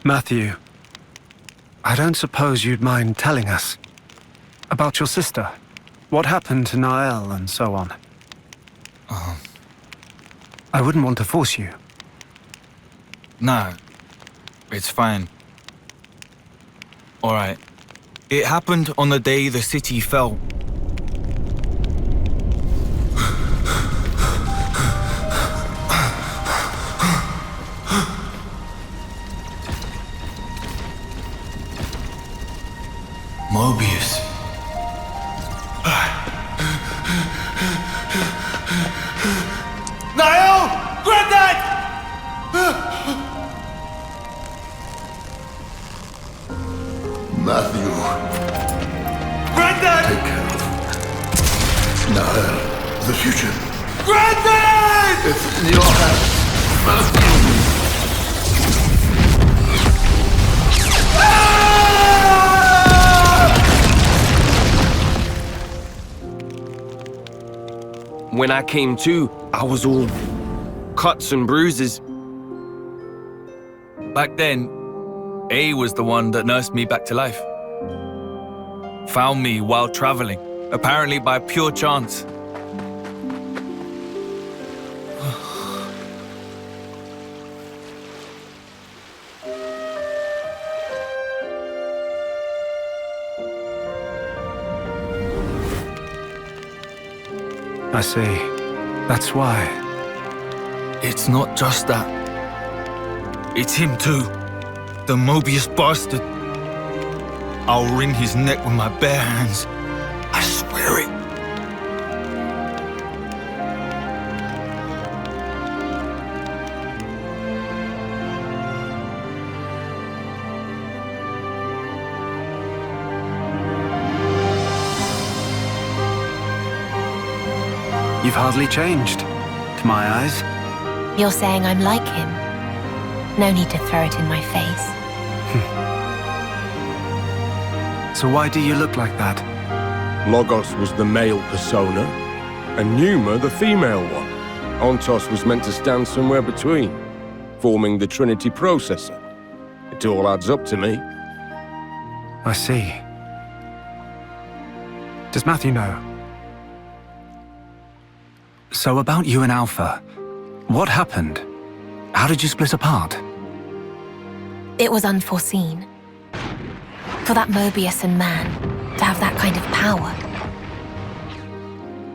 Matthew, I don't suppose you'd mind telling us about your sister. What happened to Nael and so on? I wouldn't want to force you. No, it's fine. Alright. It happened on the day the city fell. Mobius. Nael! Granddad! Matthew, Granddad! take care of Nael, the future. Granddad! It's in your hands, Matthew. When I came to, I was all cuts and bruises. Back then, A was the one that nursed me back to life. Found me while traveling, apparently by pure chance. I see. That's why. It's not just that. It's him too. The Mobius bastard. I'll wring his neck with my bare hands. I swear it. You've hardly changed, to my eyes. You're saying I'm like him. No need to throw it in my face. So why do you look like that? Logos was the male persona, and Pneuma the female one. Ontos was meant to stand somewhere between, forming the Trinity processor. It all adds up to me. I see. Does Matthew know? So about you and Alpha, what happened? How did you split apart? It was unforeseen. For that Mobius and man to have that kind of power.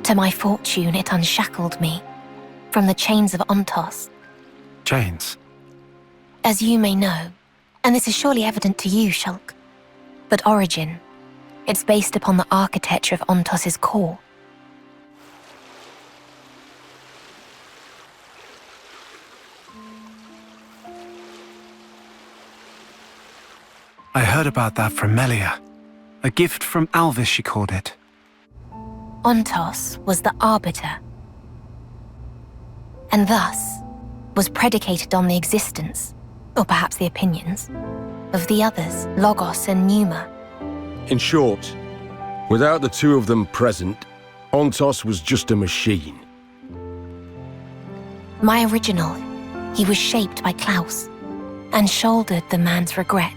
To my fortune, it unshackled me from the chains of Ontos. Chains? As you may know, and this is surely evident to you, Shulk, but Origin, it's based upon the architecture of Ontos's core. I heard about that from Melia. A gift from Alvis, she called it. Ontos was the arbiter, and thus was predicated on the existence, or perhaps the opinions, of the others, Logos and Pneuma. In short, without the two of them present, Ontos was just a machine. My original, he was shaped by Klaus, and shouldered the man's regret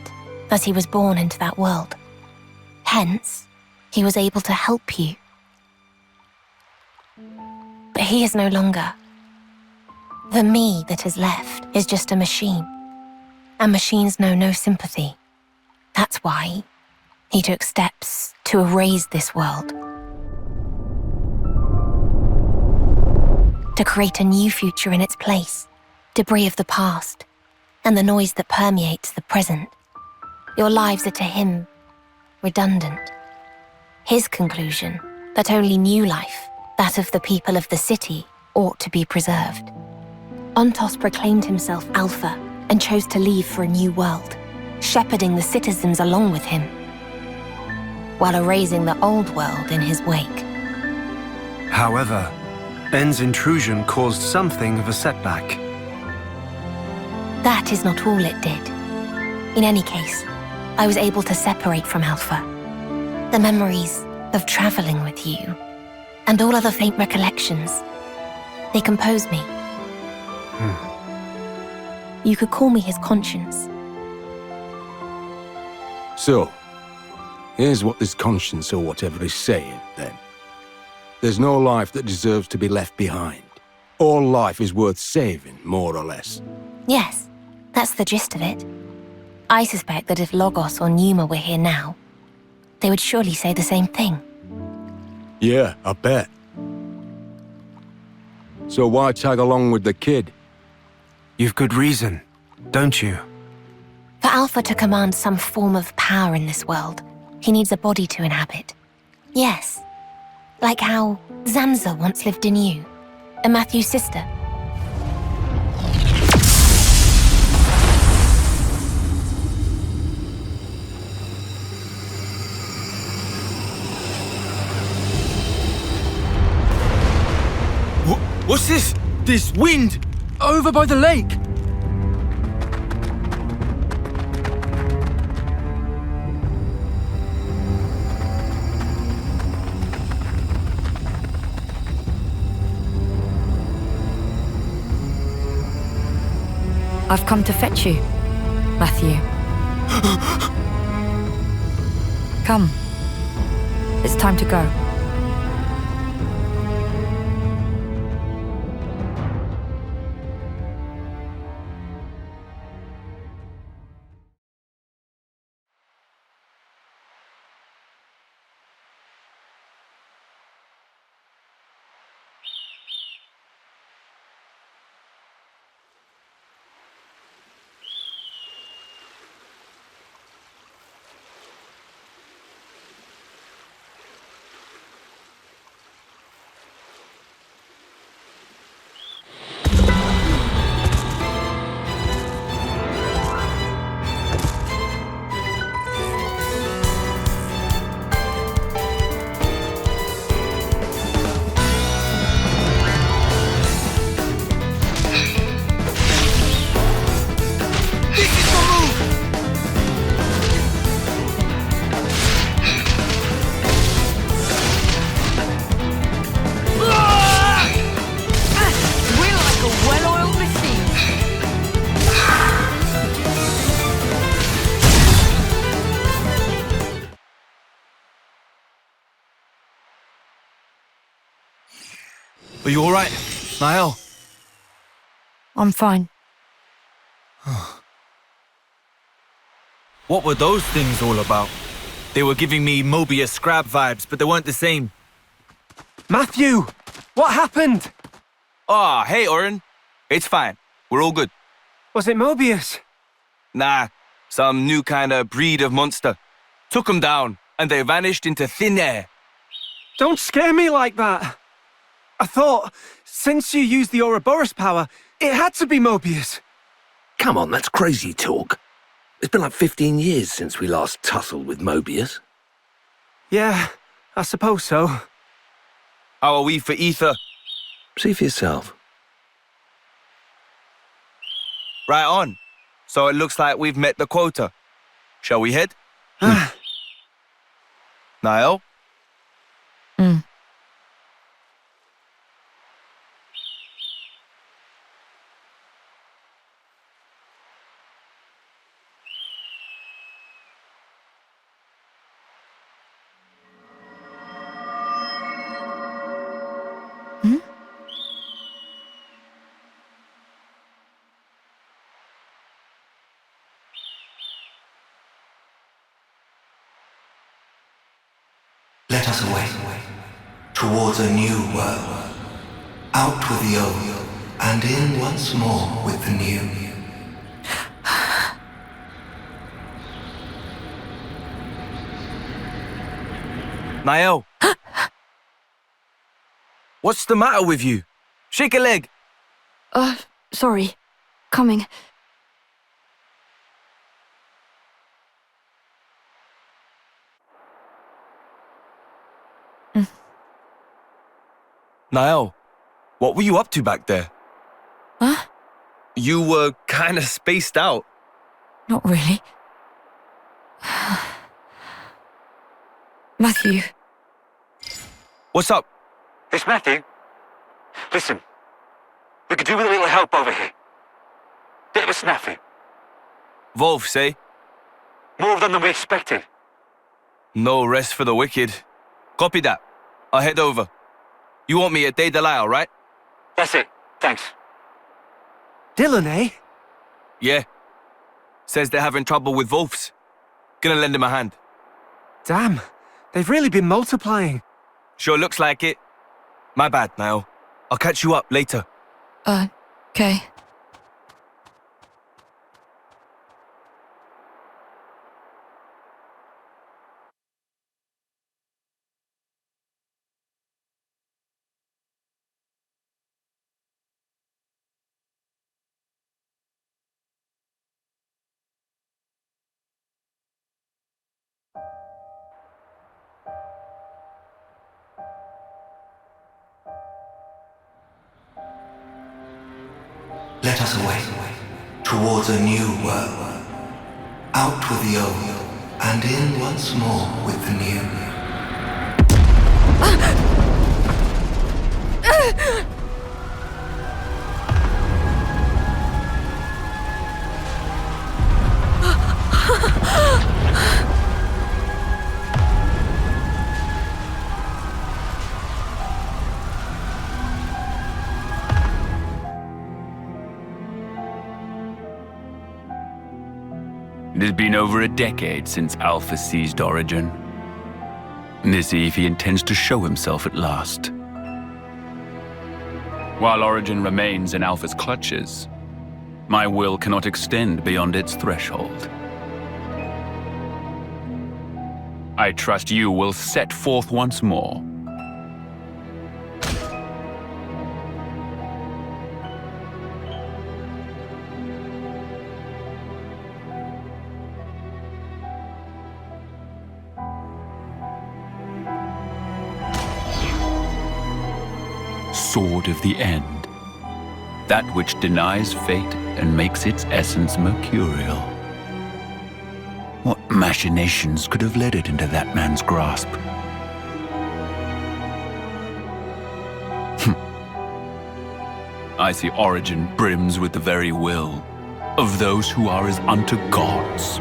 as he was born into that world. Hence, he was able to help you. But he is no longer. The me that is left is just a machine, and machines know no sympathy. That's why he took steps to erase this world, to create a new future in its place, debris of the past, and the noise that permeates the present. Your lives are to him redundant. His conclusion, that only new life, that of the people of the city, ought to be preserved. Ontos proclaimed himself Alpha and chose to leave for a new world, shepherding the citizens along with him, while erasing the old world in his wake. However, Ben's intrusion caused something of a setback. That is not all it did. In any case, I was able to separate from Alpha. The memories of traveling with you, and all other faint recollections, they compose me. You could call me his conscience. So, here's what this conscience or whatever is saying, then. There's no life that deserves to be left behind. All life is worth saving, more or less. Yes, that's the gist of it. I suspect that if Logos or Numa were here now, they would surely say the same thing. Yeah, I bet. So why tag along with the kid? You've good reason, don't you? For Alpha to command some form of power in this world, he needs a body to inhabit. Yes, like how Zanza once lived in you, and Matthew's sister. What's this? This wind? Over by the lake. I've come to fetch you, Matthew. Come. It's time to go. Are you alright, Niall? I'm fine. What were those things all about? They were giving me Mobius Scrab vibes, but they weren't the same. Matthew! What happened? Ah, hey, Oren. It's fine. We're all good. Was it Mobius? Nah, some new kind of breed of monster. Took them down, and they vanished into thin air. Don't scare me like that. I thought, since you used the Ouroboros power, it had to be Mobius. Come on, that's crazy talk. It's been like 15 years since we last tussled with Mobius. Yeah, I suppose so. How are we for ether? See for yourself. Right on. So it looks like we've met the quota. Shall we head? Niall? Let us away, towards a new world, out with the old, and in once more with the new. Niall? What's the matter with you? Shake a leg. Sorry. Coming. Niall, what were you up to back there? Huh? You were kind of spaced out. Not really. Matthew. What's up? It's Matthew. Listen, we could do with a little help over here. Bit of a snafu. Wolf, say? More of them than we expected. No rest for the wicked. Copy that. I'll head over. You want me at Day Delisle, right? That's it. Thanks. Dylan, eh? Yeah. Says they're having trouble with Wolves. Gonna lend him a hand. Damn, they've really been multiplying. Sure looks like it. My bad, Niall. I'll catch you up later. Okay. Let us away, towards a new world. Out with the old, and in once more with the new. It has been over a decade since Alpha seized Origin. Let's see if he intends to show himself at last. While Origin remains in Alpha's clutches, my will cannot extend beyond its threshold. I trust you will set forth once more. Sword of the End. That which denies fate and makes its essence mercurial. What machinations could have led it into that man's grasp? I see Origin brims with the very will of those who are as unto gods.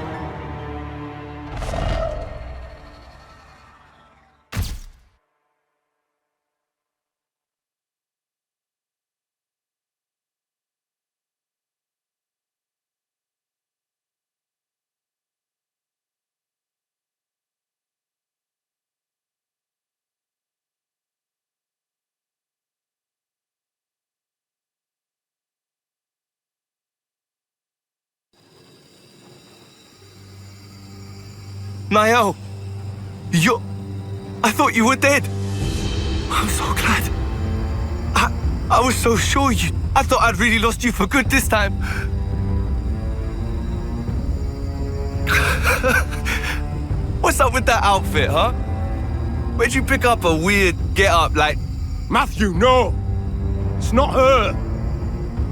Niall! I thought you were dead. I'm so glad. I was so sure I thought I'd really lost you for good this time. What's up with that outfit, huh? Where'd you pick up a weird get-up like... Matthew, no! It's not her!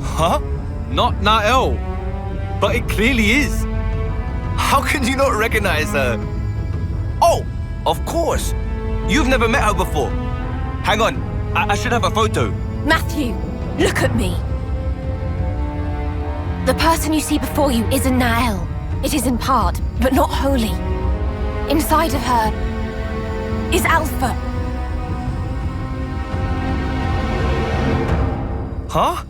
Huh? Not Niall. But it clearly is. How can you not recognize her? Oh, of course. You've never met her before. Hang on, I should have a photo. Matthew, look at me. The person you see before you isn't Nael. It is in part, but not wholly. Inside of her is Alpha. Huh?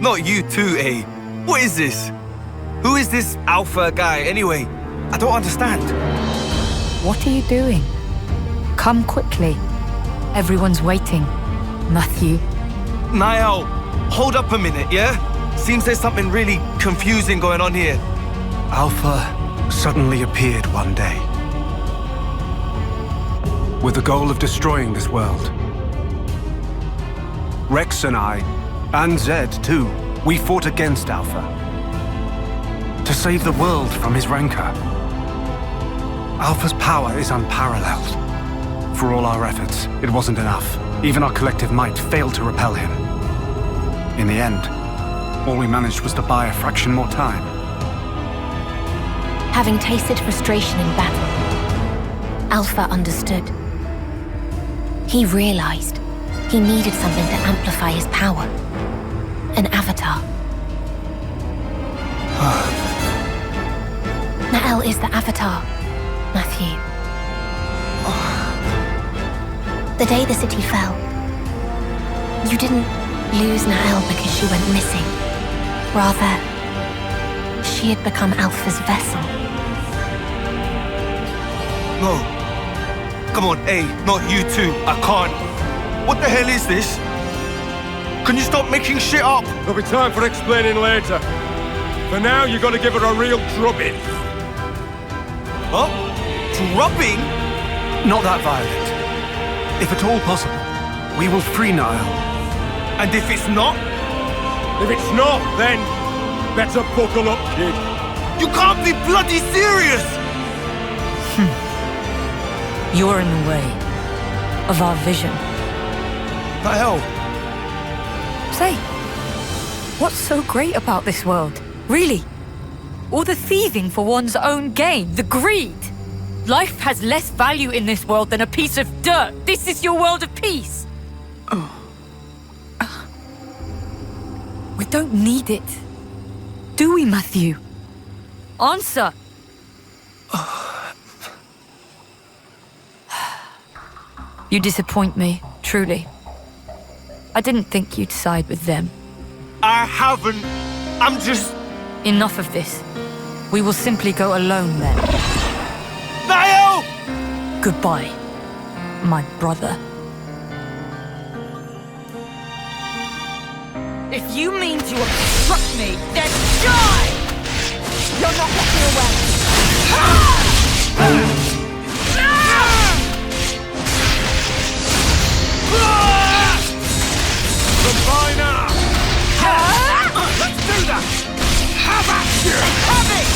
Not you too, eh? What is this? Who is this Alpha guy anyway? I don't understand. What are you doing? Come quickly. Everyone's waiting. Matthew. Niall, hold up a minute, yeah? Seems there's something really confusing going on here. Alpha suddenly appeared one day, with the goal of destroying this world. Rex and I, and Zed too, we fought against Alpha, to save the world from his rancor. Alpha's power is unparalleled. For all our efforts, it wasn't enough. Even our collective might failed to repel him. In the end, all we managed was to buy a fraction more time. Having tasted frustration in battle, Alpha understood. He realized he needed something to amplify his power. An avatar. Nael is the Avatar, Matthew. The day the city fell, you didn't lose Nael because she went missing. Rather, she had become Alpha's vessel. No. Come on, hey, not you two. I can't. What the hell is this? Can you stop making shit up? There'll be time for explaining later. For now, you gotta give her a real drubbing. Huh? Drubbing? Not that violent. If at all possible, we will free Nael. And if it's not? If it's not, then better buckle up, kid. You can't be bloody serious! You're in the way of our vision. The hell? Say, what's so great about this world? Really? All the thieving for one's own gain, the greed. Life has less value in this world than a piece of dirt. This is your world of peace. We don't need it. Do we, Matthew? Answer. You disappoint me, truly. I didn't think you'd side with them. I haven't. I'm just... Enough of this. We will simply go alone then. Nael! Goodbye, my brother. If you mean to obstruct me, then die! You're not getting away. Combiner! Let's do that! Have at you! Have it!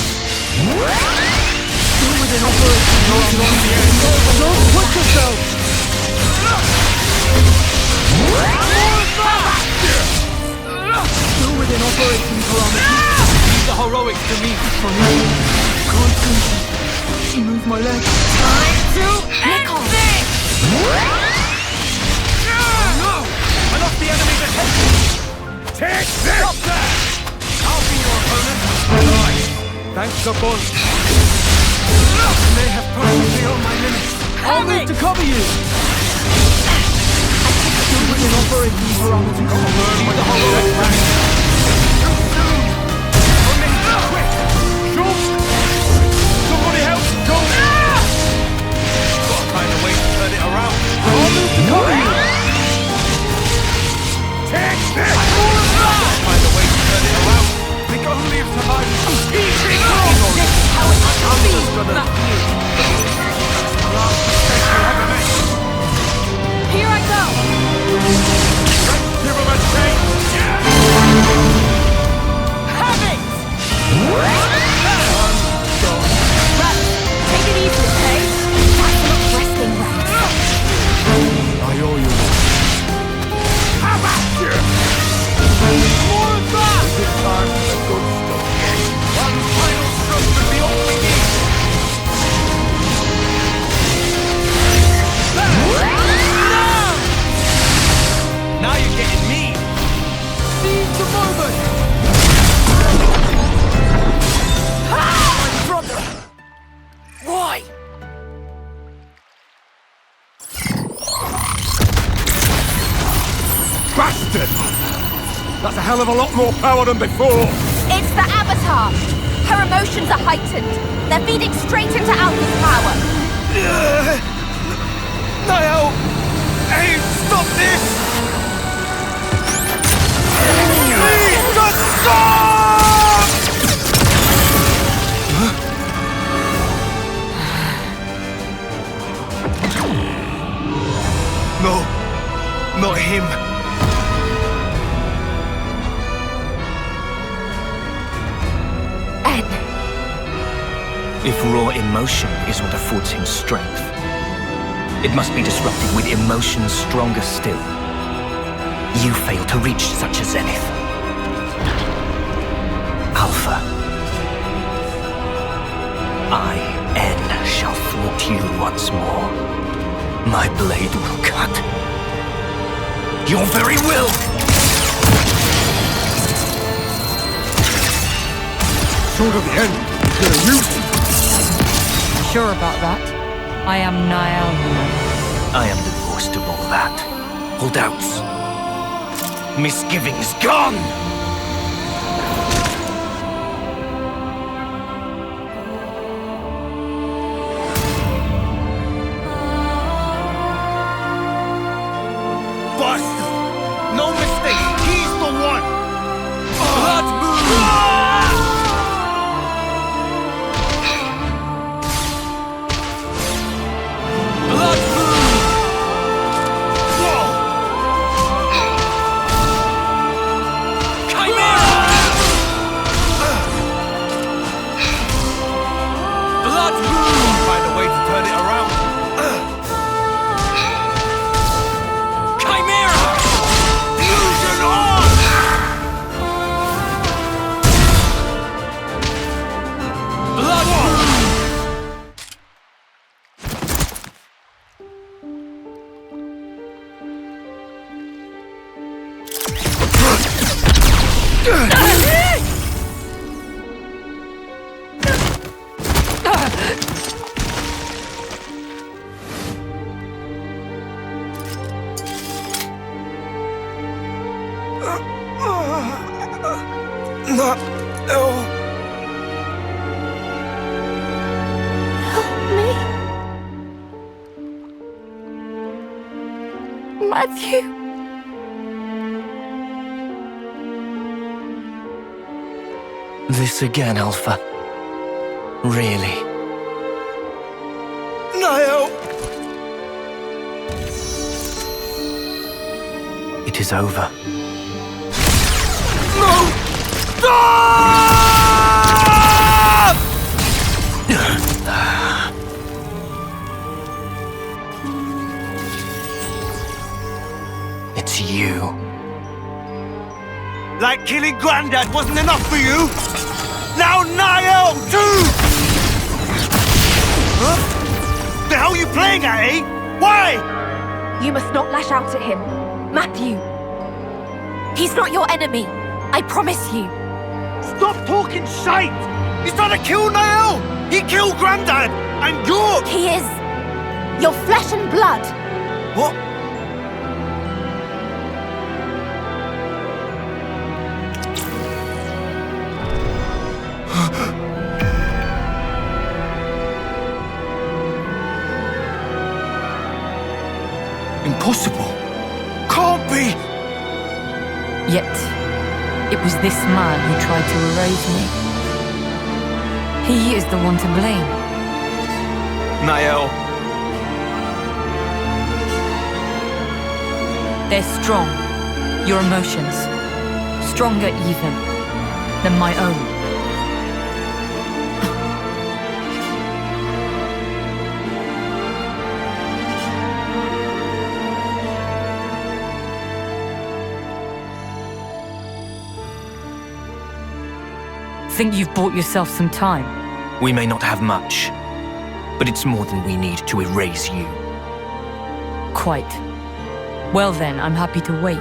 Don't put yourself! Still within operating parameters. Leave the heroics to me. Constantly. Move my leg. Time to end this! No! I lost the enemy's attention! Take this! Stop there! I'll be your opponent. Right. Thanks a bunch. I may have pushed beyond my limits. I'll move to cover you. Still within operating parameters. Learn with the heroics. Somebody help! Go! Gotta find a way to turn it around. I'll move to cover you. Take this! Gotta find a way to turn it around. Think only of survival. This is how it should be, Matthew. Here I go. Give him a chance! Have it! Take it easy, okay? That's not resting right. I owe you one. How about you? More of that! Is it time for the good stuff? One final stroke could be all we need. Now you're getting me. Seize the moment. My brother! Why? Bastard! That's a hell of a lot more power than before! It's the Avatar! Her emotions are heightened. They're feeding straight into Alpha's power. Nael! Hey, stop this! Please, just stop! No, not him. N. If raw emotion is what affords him strength, it must be disrupted with emotions stronger still. You fail to reach such a zenith. Alpha. I, N, shall thwart you once more. My blade will cut your very will! Sword of the end. You're gonna use it. sure about that? I am Niall. I am divorced of all that. All doubts. Misgivings gone! Bastard! No mistake, he's the one! Blood moon! Blood moon! Chimera! Blood moon! Find a way to turn it around. Chimera! Fusion on! Blood moon! Matthew. This again, Alpha. Really? Niall! It is over. No! Stop! It's you. Like killing Grandad wasn't enough for you? Now Niall, too! Huh? The hell are you playing at, eh? Why? You must not lash out at him. Matthew. He's not your enemy. I promise you. Stop talking shite! He's trying to kill Niall! He killed Grandad! And you're... He is your flesh and blood. What? Impossible. Can't be! Yet, it was this man who tried to erase me. He is the one to blame. Niall. They're strong. Your emotions. Stronger even than my own. Think you've bought yourself some time? We may not have much, but it's more than we need to erase you. Quite. Well then, I'm happy to wait.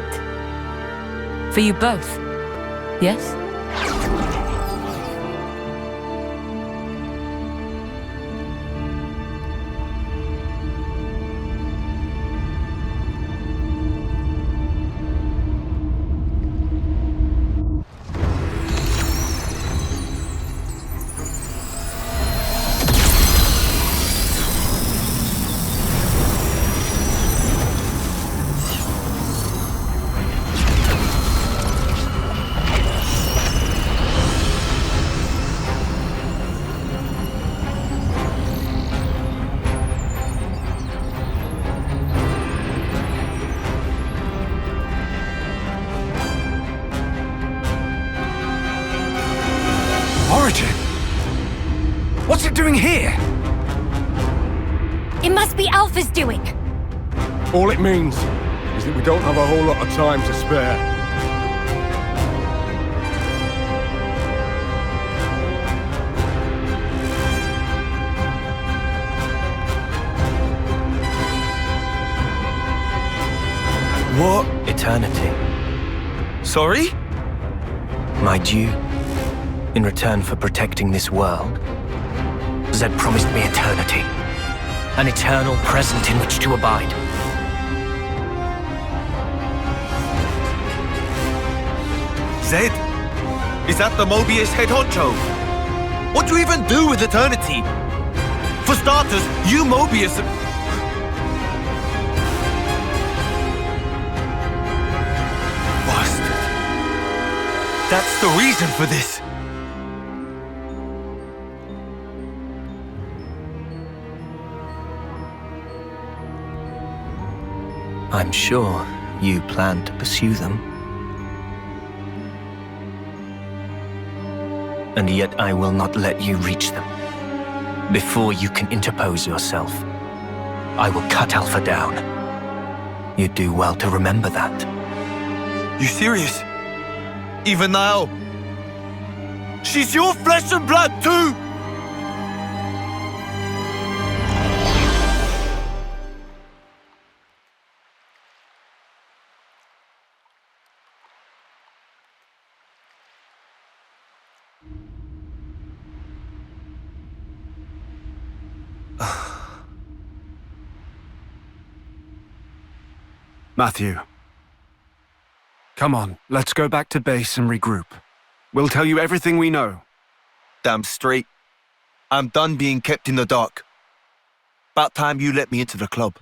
For you both, yes? Origin? What's it doing here? It must be Alpha's doing. All it means is that we don't have a whole lot of time to spare. What? Eternity. Sorry? My due, in return for protecting this world. Zed promised me eternity. An eternal present in which to abide. Zed? Is that the Mobius head honcho? What do you even do with eternity? For starters, you Mobius... Bastard. That's the reason for this. I'm sure you plan to pursue them. And yet I will not let you reach them. Before you can interpose yourself, I will cut Alpha down. You do well to remember that. You serious? Even now? She's your flesh and blood too! Matthew. Come on, let's go back to base and regroup. We'll tell you everything we know. Damn straight. I'm done being kept in the dark. About time you let me into the club.